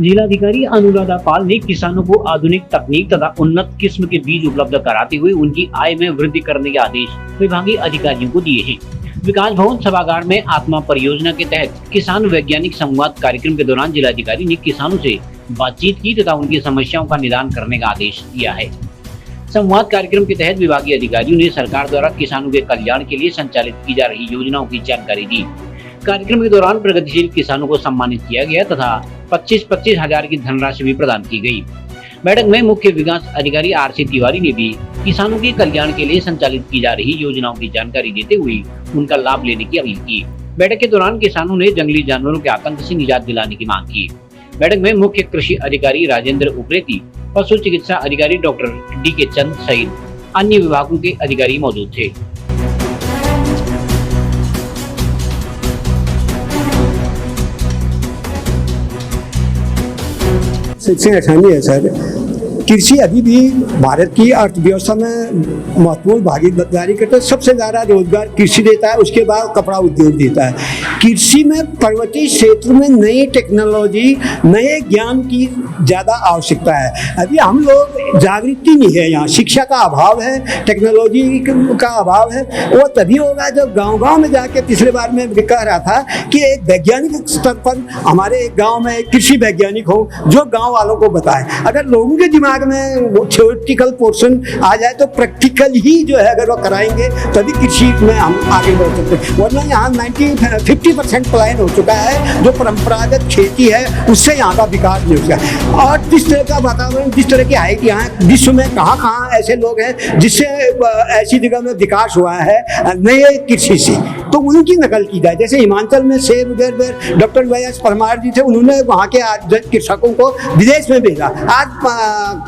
जिलाधिकारी अनुराधा पाल ने किसानों को आधुनिक तकनीक तथा उन्नत किस्म के बीज उपलब्ध कराते हुए उनकी आय में वृद्धि करने के आदेश विभागीय अधिकारियों को दिए हैं। विकास भवन सभागार में आत्मा परियोजना के तहत किसान वैज्ञानिक संवाद कार्यक्रम के दौरान जिलाधिकारी ने किसानों से बातचीत की तथा उनकी समस्याओं का निदान करने का आदेश दिया है। संवाद कार्यक्रम के तहत विभागीय अधिकारियों ने सरकार द्वारा किसानों के कल्याण के लिए संचालित की जा रही योजनाओं की जानकारी दी। कार्यक्रम के दौरान प्रगतिशील किसानों को सम्मानित किया गया तथा 25-25 हजार की धनराशि भी प्रदान की गई। बैठक में मुख्य विकास अधिकारी RC तिवारी ने भी किसानों के कल्याण के लिए संचालित की जा रही योजनाओं की जानकारी देते हुए उनका लाभ लेने की अपील की। बैठक के दौरान किसानों ने जंगली जानवरों के आतंक से निजात दिलाने की मांग की। बैठक में मुख्य कृषि अधिकारी राजेंद्र उप्रेती, पशु चिकित्सा अधिकारी डॉक्टर DK चंद सहित अन्य विभागों के अधिकारी मौजूद थे। शिक्षण आसानी है सर। कृषि अभी भी भारत की अर्थव्यवस्था में महत्वपूर्ण भागीदारी करता है। सबसे ज़्यादा रोजगार कृषि देता है, उसके बाद कपड़ा उद्योग देता है। कृषि में पर्वतीय क्षेत्र में नई टेक्नोलॉजी, नए ज्ञान की ज़्यादा आवश्यकता है। अभी हम लोग जागृति नहीं है, यहाँ शिक्षा का अभाव है, टेक्नोलॉजी का अभाव है। वो तभी होगा जब गांव-गांव में जाके, पिछले बार मैं कह रहा था कि एक वैज्ञानिक स्तर पर हमारे गाँव में एक कृषि वैज्ञानिक हो जो गाँव वालों को बताए। अगर लोगों के दिमाग में वो थ्योरेटिकल पोर्शन आ जाए तो प्रैक्टिकल ही जो है अगर वो कराएंगे तभी कृषि में हम आगे बढ़ सकते हैं। वरना यहाँ 50% पलायन हो चुका है। जो परंपरागत खेती है उससे यहाँ का विकास नहीं हो सका। और जिस तरह का वातावरण, जिस तरह की हाइट यहाँ विश्व में कहाँ ऐसे लोग हैं जिससे ऐसी जगह में विकास हुआ है नए कृषि से, तो उनकी नकल की जाए। जैसे हिमाचल में सेब उधर डॉक्टर YS परमार जी थे, उन्होंने वहाँ के कृषकों को विदेश में भेजा। आज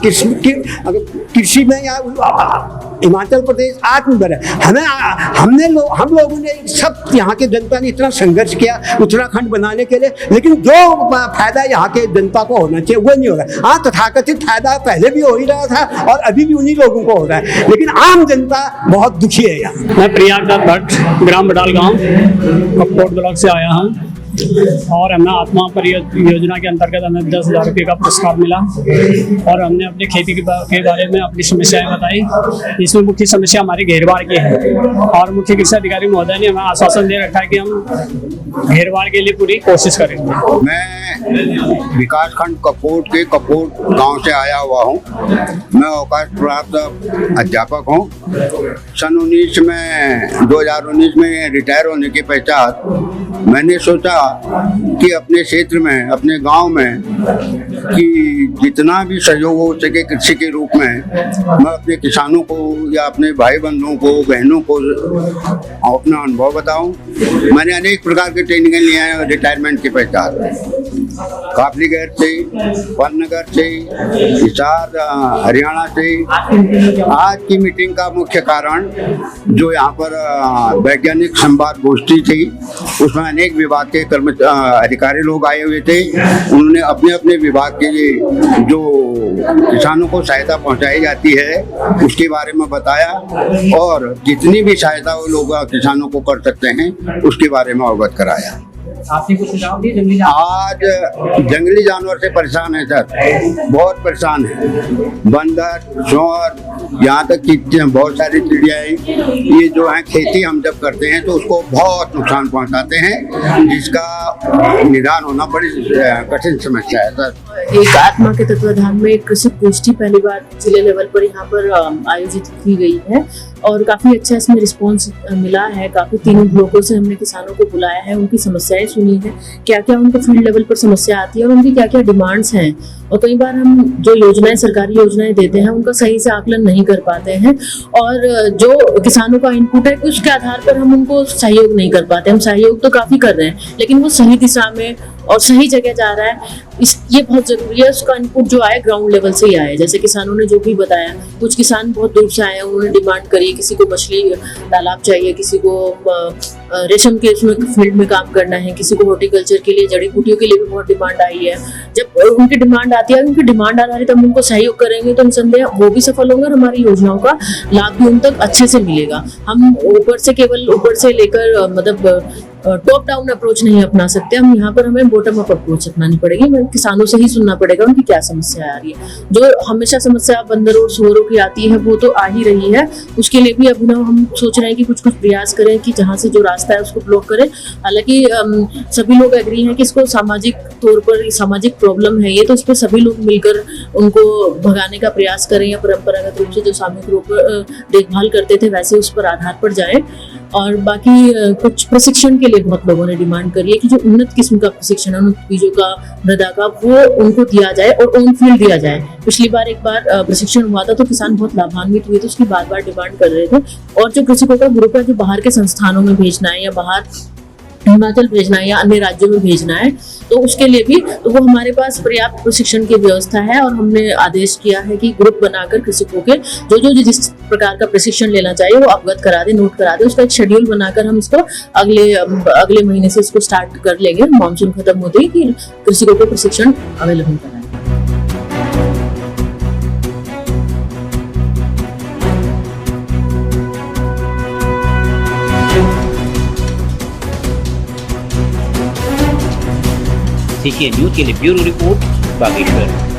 कृषि में या हिमाचल प्रदेश आत्मनिर्भर है। हम लोगों ने सब यहाँ के जनता ने इतना संघर्ष किया उत्तराखंड बनाने के लिए, लेकिन जो फायदा यहाँ के जनता को होना चाहिए वो नहीं हो रहा। हाँ, तथाकथित फायदा पहले भी हो ही रहा था और अभी भी उन्हीं लोगों को हो रहा है, लेकिन आम जनता बहुत दुखी है यहाँ। मैं प्रियांका भट्ट, ग्राम बडाल गाँव कपकोट ब्लॉक से आया हूँ और हमें आत्मा परियोजना के अंतर्गत हमें 10,000 रुपये का पुरस्कार मिला और हमने अपनी खेती के बारे में अपनी समस्याएं बताई। इसमें मुख्य समस्या हमारी घेरबाड़ की है और मुख्य कृषि अधिकारी महोदय ने हमें आश्वासन दे रखा है कि हम घेरबाड़ के लिए पूरी कोशिश करेंगे। मैं विकास खंड कपकोट के कपकोट गांव से आया हुआ हूं। मैं अवकाश प्राप्त अध्यापक हूं। सन 2019 में रिटायर होने के पश्चात मैंने सोचा कि अपने क्षेत्र में, अपने गांव में कि जितना भी सहयोग हो सके कृषि के रूप में, मैं अपने किसानों को या अपने भाई बंधुओं को, बहनों को अपना अनुभव बताऊं। मैंने अनेक प्रकार के ट्रेनिंग लिए हैं रिटायरमेंट के पश्चात। काफलीगढ़ से, पन्नगर से, हिसार हरियाणा से। आज की मीटिंग का मुख्य कारण जो यहाँ पर वैज्ञानिक संवाद गोष्ठी थी, उसमें अनेक विभाग के अधिकारी लोग आए हुए थे। उन्होंने अपने अपने विभाग के जो किसानों को सहायता पहुंचाई जाती है उसके बारे में बताया और जितनी भी सहायता वो लोग किसानों को कर सकते हैं उसके बारे में अवगत कराया। आपने कुछ सुझाव दिए? आज जंगली जानवर से परेशान है सर, बहुत परेशान है। बंदर, सूअर, यहाँ तक कि बहुत सारी चिड़ियाएं, ये जो है खेती हम जब करते हैं तो उसको बहुत नुकसान पहुंचाते हैं, जिसका निदान होना बड़ी कठिन समस्या है सर। एक आत्मा के तत्वाधान में एक कृषि गोष्ठी पहली बार जिले लेवल पर यहाँ पर आयोजित की गई है और काफी अच्छा इसमें रिस्पॉन्स मिला है। काफी 3 ब्लॉकों से हमने किसानों को बुलाया है, उनकी समस्याएं सुनी है, क्या क्या उनको फील्ड लेवल पर समस्या आती है और उनकी क्या क्या डिमांड्स हैं। और कई बार हम जो योजनाएं, सरकारी योजनाएं देते हैं उनका सही से आकलन नहीं कर पाते हैं और जो किसानों का इनपुट है उसके आधार पर हम उनको सहयोग नहीं कर पाते। हम सहयोग तो काफी कर रहे हैं लेकिन वो सही दिशा में और सही जगह जा रहा है, ये बहुत जरूरी है। उसका इनपुट जो आए ग्राउंड लेवल से ही आए। जैसे किसानों ने जो भी बताया, कुछ किसान बहुत दूर से आए हैं, उन्होंने डिमांड करी, किसी को मछली तालाब चाहिए, किसी को रेशम के उसमें फील्ड में काम करना है, किसी को हॉर्टिकल्चर के लिए, जड़ी बूटियों के लिए भी बहुत डिमांड आई है। जब उनकी डिमांड आती है, उनकी डिमांड आधारित हम उनको सहयोग करेंगे तो निसंदेह वो भी सफल होंगे और हमारी योजनाओं का लाभ भी उन तक अच्छे से मिलेगा। हम ऊपर से केवल ऊपर से लेकर मतलब टॉप डाउन अप्रोच नहीं अपना सकते हम, यहाँ पर हमें बॉटम अप अप्रोच अपनानी पड़ेगी। हमें किसानों से ही सुनना पड़ेगा उनकी क्या समस्या आ रही है। जो हमेशा समस्या बंदरों और सुअरों की आती है वो तो आ ही रही है, उसके लिए भी अभिनव हम सोच रहे हैं कि कुछ प्रयास करें कि जहाँ से जो रास्ता है उसको ब्लॉक करें। हालांकि सभी लोग एग्री हैं कि इसको सामाजिक तौर पर सामाजिक प्रॉब्लम है ये, तो इस पर सभी लोग मिलकर उनको भगाने का प्रयास करें या परंपरागत रूप से जो सामूहिक रूप देखभाल करते थे वैसे उस पर आधार पर जाए। और बाकी कुछ प्रशिक्षण के लिए बहुत लोगों ने डिमांड करी है कि जो उन्नत किस्म का प्रशिक्षण उन्नत बीजों का, मृदा का, वो उनको दिया जाए और ऑन फील्ड दिया जाए। पिछली बार एक बार प्रशिक्षण हुआ था तो किसान बहुत लाभान्वित हुए थे, उसकी बार बार डिमांड कर रहे थे। और जो कृषकों का ग्रुप है जो बाहर के संस्थानों में भेजना है या बाहर हिमाचल भेजना है या अन्य राज्यों में भेजना है तो उसके लिए भी तो वो हमारे पास पर्याप्त प्रशिक्षण की व्यवस्था है और हमने आदेश किया है कि ग्रुप बनाकर कृषकों के जो जिस प्रकार का प्रशिक्षण लेना चाहिए वो अवगत करा दे, नोट करा दे। उसका एक शेड्यूल बनाकर हम इसको अगले महीने से इसको स्टार्ट कर लेंगे, मानसून खत्म होते ही कि कृषकों को प्रशिक्षण अवेलेबल कराएं। सीसीएन न्यूज के लिए ब्यूरो रिपोर्ट बागेश्वर।